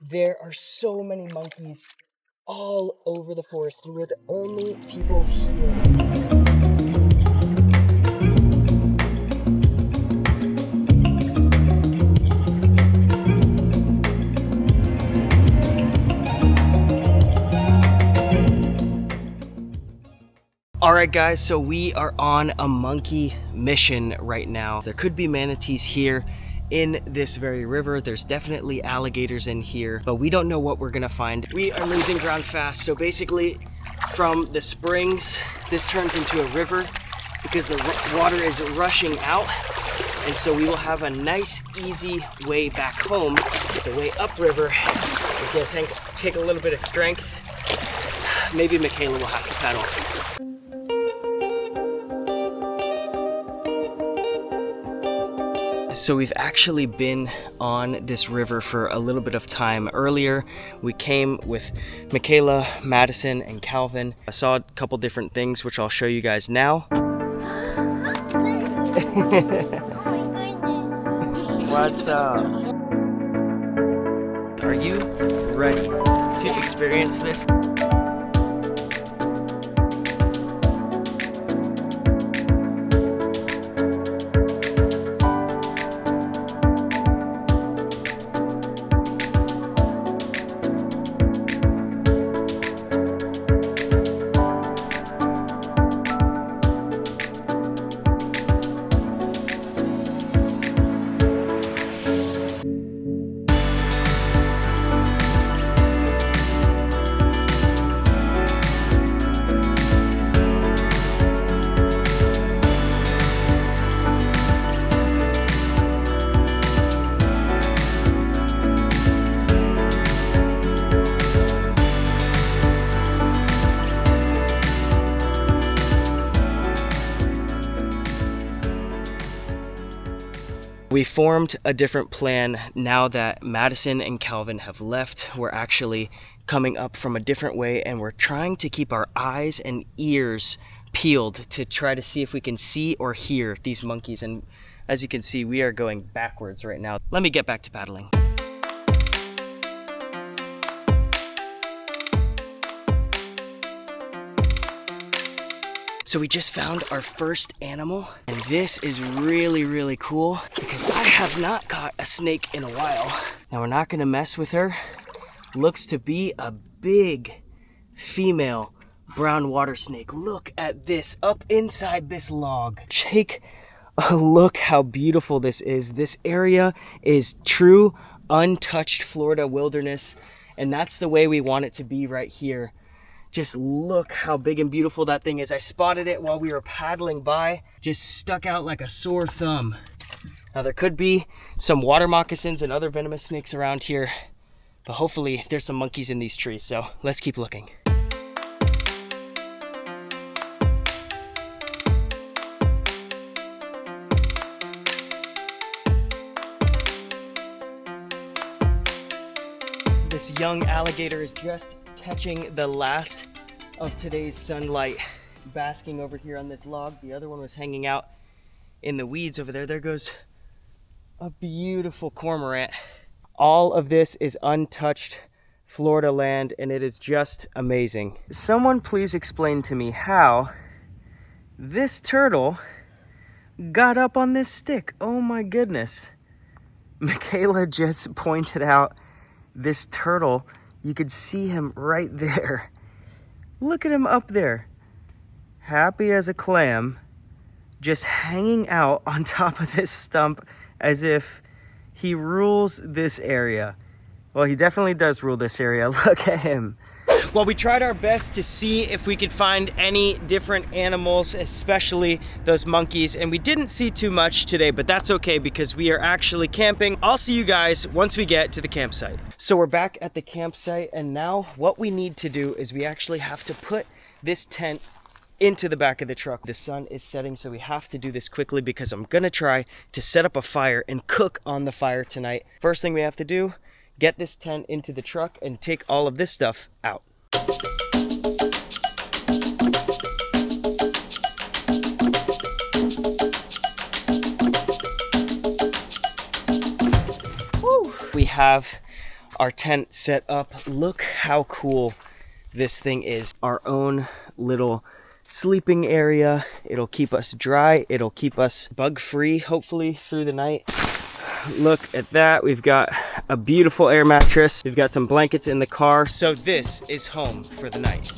There are so many monkeys all over the forest, and we're the only people here. Alright guys, so we are on a monkey mission right now. There could be manatees here in this very river. There's definitely alligators in here, but we don't know what we're gonna find. We are losing ground fast, so basically from the springs, this turns into a river because the water is rushing out, and so we will have a nice, easy way back home. The way upriver is gonna take a little bit of strength. Maybe Michaela will have to paddle. So we've actually been on this river for a little bit of time. Earlier, we came with Michaela, Madison, and Calvin. I saw a couple different things, which I'll show you guys now. What's up? Are you ready to experience this? We formed a different plan now that Madison and Calvin have left. We're actually coming up from a different way, and we're trying to keep our eyes and ears peeled to try to see if we can see or hear these monkeys. And as you can see, we are going backwards right now. Let me get back to paddling. So we just found our first animal, and this is really, really cool because I have not caught a snake in a while. Now we're not gonna mess with her. Looks to be a big female brown water snake. Look at this up inside this log. Take a look how beautiful this is. This area is true untouched Florida wilderness, and that's the way we want it to be right here. Just look how big and beautiful that thing is. I spotted it while we were paddling by. Just stuck out like a sore thumb. Now there could be some water moccasins and other venomous snakes around here, but hopefully there's some monkeys in these trees, so let's keep looking. This young alligator is just catching the last of today's sunlight, basking over here on this log. The other one was hanging out in the weeds over there. There goes a beautiful cormorant. All of this is untouched Florida land, and it is just amazing. Someone please explain to me how this turtle got up on this stick. Oh my goodness. Michaela just pointed out this turtle. You could see him right there. Look at him up there. Happy as a clam, just hanging out on top of this stump as if he rules this area. Well, he definitely does rule this area. Look at him. Well, we tried our best to see if we could find any different animals, especially those monkeys, and we didn't see too much today, but that's okay because we are actually camping. I'll see you guys once we get to the campsite. So we're back at the campsite, and now what we need to do is we actually have to put this tent into the back of the truck. The sun is setting, so we have to do this quickly because I'm gonna try to set up a fire and cook on the fire tonight. First thing we have to do, get this tent into the truck and take all of this stuff out. Woo. We have our tent set up. Look how cool this thing is. Our own little sleeping area. It'll keep us dry. It'll keep us bug-free, hopefully, through the night. Look at that. We've got a beautiful air mattress. We've got some blankets in the car. So this is home for the night.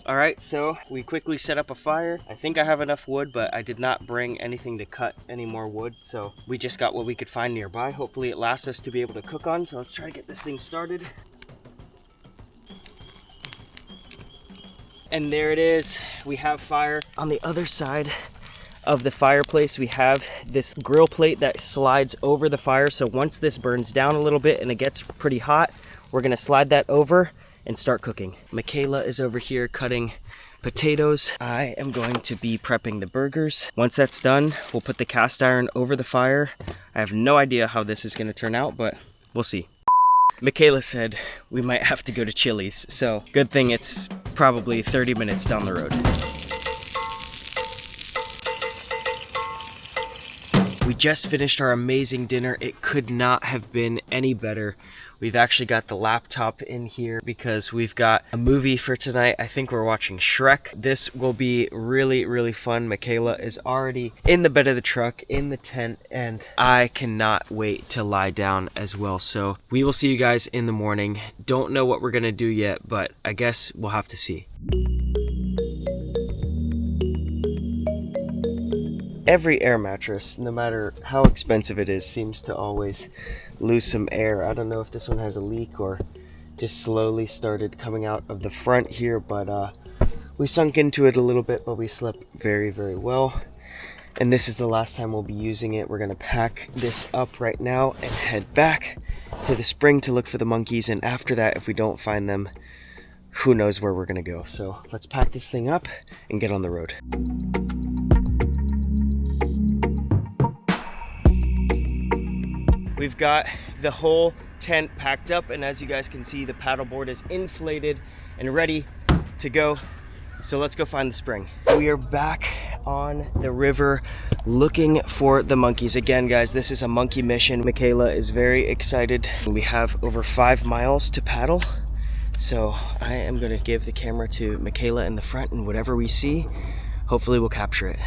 All right, so we quickly set up a fire. I think I have enough wood, but I did not bring anything to cut any more wood. So we just got what we could find nearby. Hopefully it lasts us to be able to cook on. So let's try to get this thing started. And there it is. We have fire. On the other side of the fireplace, we have this grill plate that slides over the fire. So once this burns down a little bit and it gets pretty hot, we're gonna slide that over and start cooking. Michaela is over here cutting potatoes. I am going to be prepping the burgers. Once that's done, we'll put the cast iron over the fire. I have no idea how this is gonna turn out, but we'll see. Michaela said we might have to go to Chili's, so good thing it's probably 30 minutes down the road. We just finished our amazing dinner. It could not have been any better. We've actually got the laptop in here because we've got a movie for tonight. I think we're watching Shrek. This will be really, really fun. Michaela is already in the bed of the truck, in the tent, and I cannot wait to lie down as well. So we will see you guys in the morning. Don't know what we're gonna do yet, but I guess we'll have to see. Every air mattress, no matter how expensive it is, seems to always lose some air. I don't know if this one has a leak or just slowly started coming out of the front here, but we sunk into it a little bit, but we slept very, very well. And this is the last time we'll be using it. We're gonna pack this up right now and head back to the spring to look for the monkeys. And after that, if we don't find them, who knows where we're gonna go. So let's pack this thing up and get on the road. We've got the whole tent packed up, and as you guys can see, the paddleboard is inflated and ready to go. So let's go find the spring. We are back on the river looking for the monkeys. Again, guys, this is a monkey mission. Michaela is very excited. We have over 5 miles to paddle. So I am gonna give the camera to Michaela in the front, and whatever we see, hopefully we'll capture it.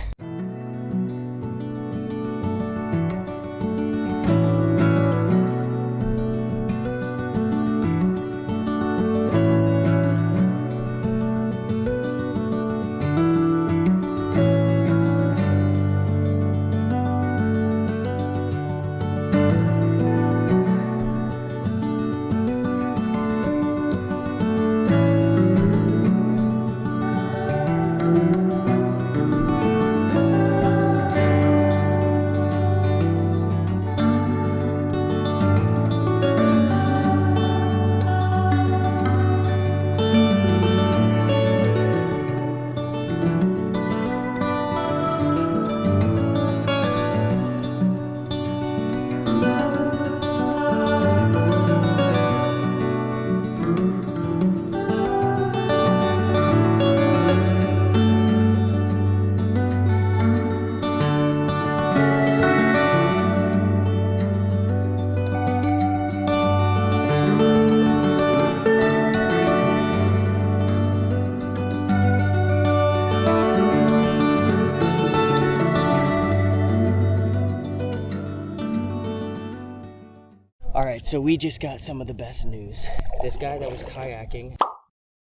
Alright, so we just got some of the best news. This guy that was kayaking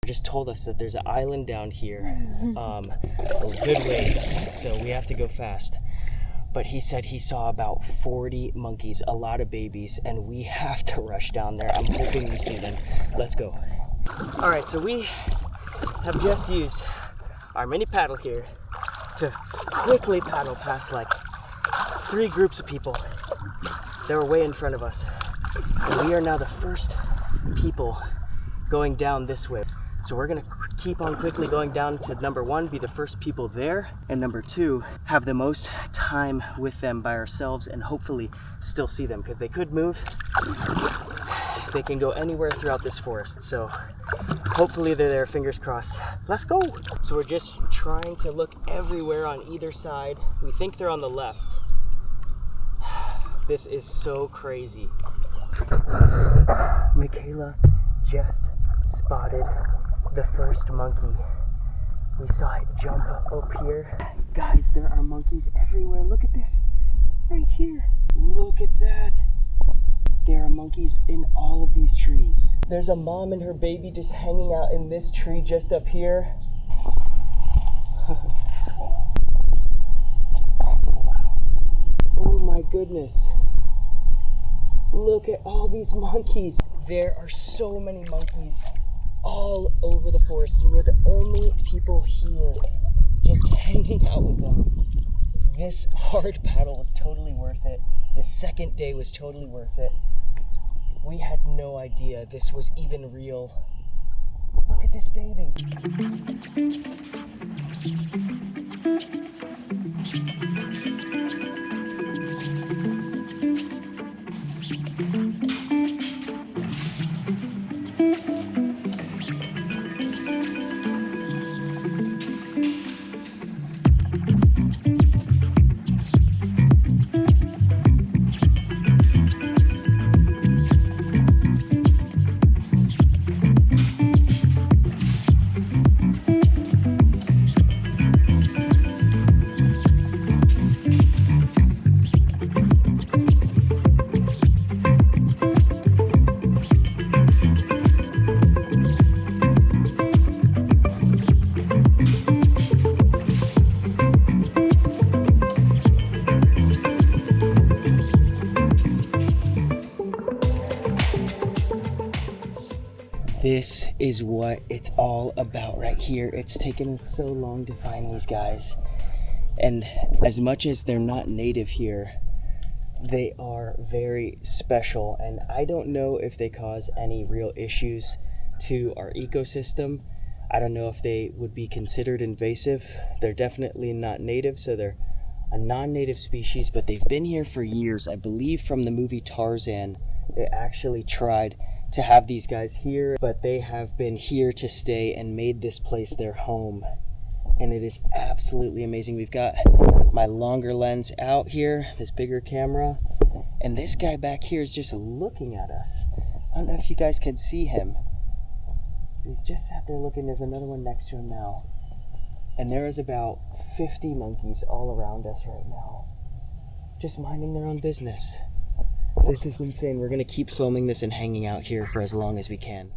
just told us that there's an island down here, a good ways, so we have to go fast. But he said he saw about 40 monkeys, a lot of babies, and we have to rush down there. I'm hoping we see them. Let's go. Alright, so we have just used our mini paddle here to quickly paddle past like 3 groups of people that were way in front of us. And we are now the first people going down this way. So we're gonna keep on quickly going down to number 1, be the first people there, and number 2, have the most time with them by ourselves and hopefully still see them, because they could move. They can go anywhere throughout this forest. So hopefully they're there, fingers crossed. Let's go. So we're just trying to look everywhere on either side. We think they're on the left. This is so crazy. Michaela just spotted the first monkey. We saw it jump up here. Guys, there are monkeys everywhere. Look at this, right here. Look at that. There are monkeys in all of these trees. There's a mom and her baby just hanging out in this tree just up here. Wow. Oh my goodness. Look at all these monkeys. There are so many monkeys all over the forest, and we're the only people here just hanging out with them. This hard paddle was totally worth it. The second day was totally worth it. We had no idea this was even real. Look at this baby. This is what it's all about right here. It's taken us so long to find these guys. And as much as they're not native here, they are very special. And I don't know if they cause any real issues to our ecosystem. I don't know if they would be considered invasive. They're definitely not native, so they're a non-native species, but they've been here for years. I believe from the movie Tarzan, they actually tried to have these guys here, but they have been here to stay and made this place their home. And it is absolutely amazing. We've got my longer lens out here, this bigger camera, and this guy back here is just looking at us. I don't know if you guys can see him. He's just sat there looking. There's another one next to him now. And there is about 50 monkeys all around us right now, just minding their own business. This is insane. We're gonna keep filming this and hanging out here for as long as we can.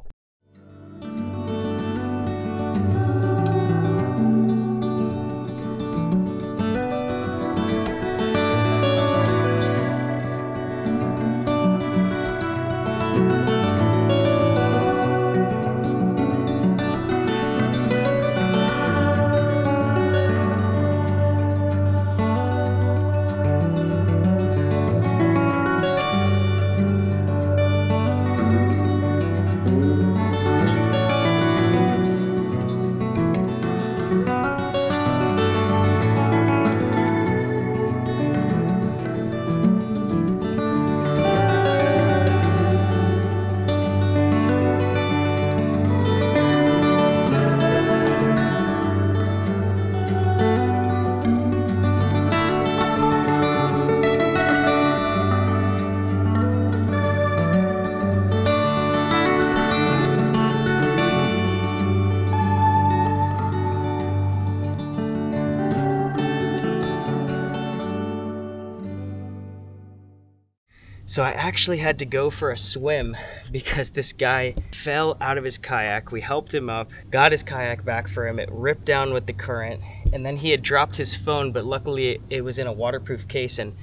So I actually had to go for a swim because this guy fell out of his kayak. We helped him up, got his kayak back for him. It ripped down with the current, and then he had dropped his phone, but luckily it was in a waterproof case. And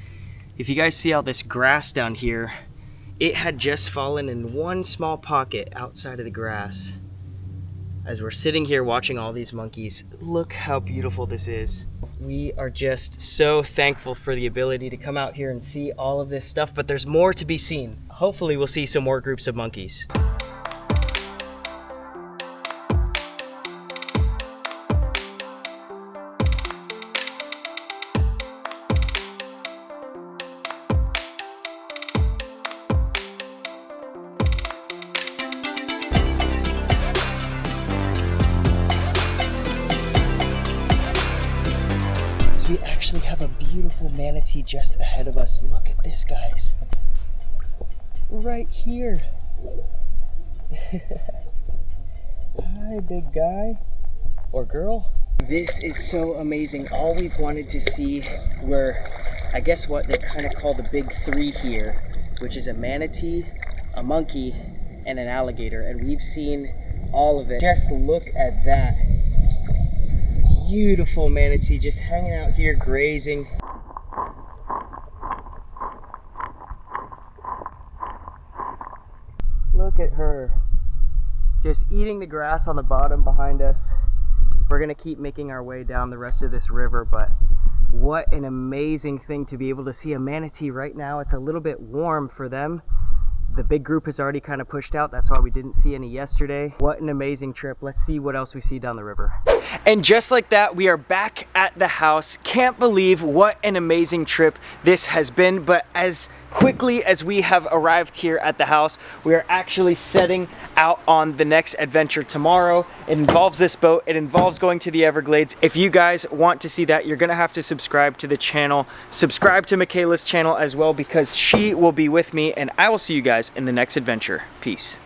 if you guys see all this grass down here, it had just fallen in one small pocket outside of the grass. As we're sitting here watching all these monkeys, look how beautiful this is. We are just so thankful for the ability to come out here and see all of this stuff, but there's more to be seen. Hopefully we'll see some more groups of monkeys. We actually have a beautiful manatee just ahead of us. Look at this, guys. Right here. Hi, big guy. Or girl. This is so amazing. All we've wanted to see were, I guess, what they kind of call the big three here, which is a manatee, a monkey, and an alligator. And we've seen all of it. Just look at that. Beautiful manatee just hanging out here grazing. Look at her. Just eating the grass on the bottom behind us. We're gonna keep making our way down the rest of this river, but what an amazing thing to be able to see a manatee right now. It's a little bit warm for them. The big group has already kind of pushed out. That's why we didn't see any yesterday. What an amazing trip. Let's see what else we see down the river. And just like that, we are back at the house. Can't believe what an amazing trip this has been. But as quickly as we have arrived here at the house, we are actually setting out on the next adventure tomorrow. It involves this boat. It involves going to the Everglades. If you guys want to see that, you're gonna have to subscribe to the channel. Subscribe to Michaela's channel as well, because she will be with me, and I will see you guys in the next adventure. Peace.